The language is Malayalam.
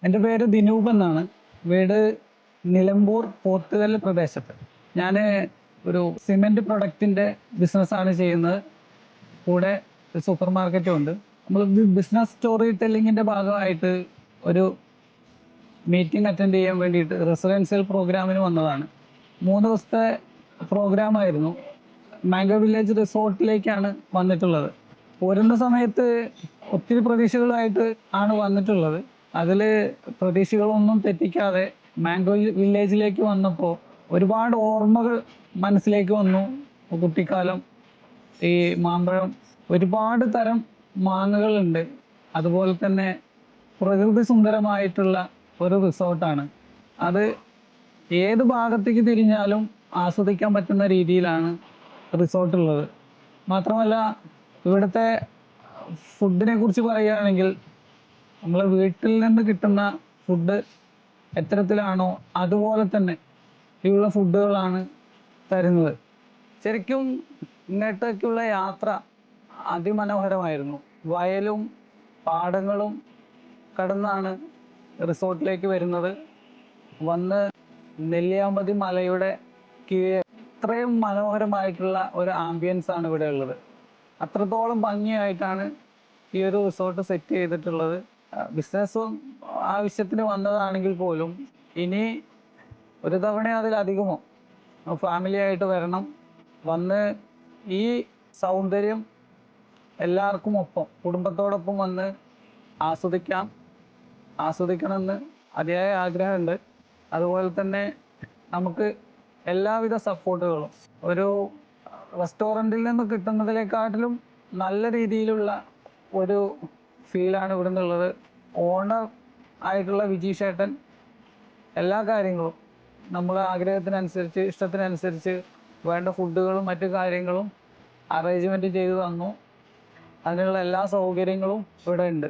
എൻ്റെ പേര് ദിനൂപ് എന്നാണ്. വീട് നിലമ്പൂർ പോത്തുകല്ല് പ്രദേശത്ത്. ഞാൻ ഒരു സിമെൻറ്റ് പ്രൊഡക്റ്റിൻ്റെ ബിസിനസ്സാണ് ചെയ്യുന്നത്. കൂടെ ഒരു സൂപ്പർ മാർക്കറ്റും ഉണ്ട്. നമ്മൾ ബിസിനസ് സ്റ്റോറി ടെല്ലിങ്ങിൻ്റെ ഭാഗമായിട്ട് ഒരു മീറ്റിംഗ് അറ്റൻഡ് ചെയ്യാൻ വേണ്ടിയിട്ട് റെസിഡൻഷ്യൽ പ്രോഗ്രാമിന് വന്നതാണ്. 3 ദിവസത്തെ പ്രോഗ്രാമായിരുന്നു. മാംഗോ വില്ലേജ് റിസോർട്ടിലേക്കാണ് വന്നിട്ടുള്ളത്. പോരുന്ന സമയത്ത് ഒത്തിരി പ്രതീക്ഷകളായിട്ട് ആണ് വന്നിട്ടുള്ളത്. അതിൽ പ്രതീക്ഷകളൊന്നും തെറ്റിക്കാതെ മാംഗോ വില്ലേജിലേക്ക് വന്നപ്പോൾ ഒരുപാട് ഓർമ്മകൾ മനസ്സിലേക്ക് വന്നു. കുട്ടിക്കാലം, ഈ മാമ്പഴം, ഒരുപാട് തരം മാങ്ങകളുണ്ട്. അതുപോലെ തന്നെ പ്രകൃതി സുന്ദരമായിട്ടുള്ള ഒരു റിസോർട്ടാണ് അത്. ഏത് ഭാഗത്തേക്ക് തിരിഞ്ഞാലും ആസ്വദിക്കാൻ പറ്റുന്ന രീതിയിലാണ് റിസോർട്ടുള്ളത്. മാത്രമല്ല, ഇവിടുത്തെ ഫുഡിനെ കുറിച്ച് പറയുകയാണെങ്കിൽ നമ്മൾ വീട്ടിൽ നിന്ന് കിട്ടുന്ന ഫുഡ് എത്തരത്തിലാണോ അതുപോലെ തന്നെ ഉള്ള ഫുഡുകളാണ് തരുന്നത്. ശരിക്കും ഇങ്ങോട്ടേക്കുള്ള യാത്ര അതിമനോഹരമായിരുന്നു. വയലും പാടങ്ങളും കടന്നാണ് റിസോർട്ടിലേക്ക് വരുന്നത്. വന്ന് നെല്ലിയാമ്പതി മലയുടെ കീഴെ ഇത്രയും മനോഹരമായിട്ടുള്ള ഒരു ആംബിയൻസ് ആണ് ഇവിടെ ഉള്ളത്. അത്രത്തോളം ഭംഗിയായിട്ടാണ് ഈ ഒരു റിസോർട്ട് സെറ്റ് ചെയ്തിട്ടുള്ളത്. ബിസിനസ്സും ആവശ്യത്തിന് വന്നതാണെങ്കിൽ പോലും ഇനി ഒരു തവണ അതിലധികമോ ഫാമിലി ആയിട്ട് വരണം. വന്ന് ഈ സൗന്ദര്യം എല്ലാവർക്കും ഒപ്പം കുടുംബത്തോടൊപ്പം വന്ന് ആസ്വദിക്കണമെന്ന് അതിയായ ആഗ്രഹമുണ്ട്. അതുപോലെ തന്നെ നമുക്ക് എല്ലാവിധ സപ്പോർട്ടുകളും ഒരു റെസ്റ്റോറൻറ്റിൽ നിന്ന് കിട്ടുന്നതിനെക്കാട്ടിലും നല്ല രീതിയിലുള്ള ഒരു ഫീലാണ് ഇവിടെ നിന്നുള്ളത്. ഓണർ ആയിട്ടുള്ള വിജീഷ് ഏട്ടൻ എല്ലാ കാര്യങ്ങളും നമ്മളെ ആഗ്രഹത്തിനനുസരിച്ച്, ഇഷ്ടത്തിനനുസരിച്ച് വേണ്ട ഫുഡുകളും മറ്റു കാര്യങ്ങളും അറേഞ്ച്മെൻറ്റ് ചെയ്തു തന്നു. അതിനുള്ള എല്ലാ സൗകര്യങ്ങളും ഇവിടെ ഉണ്ട്.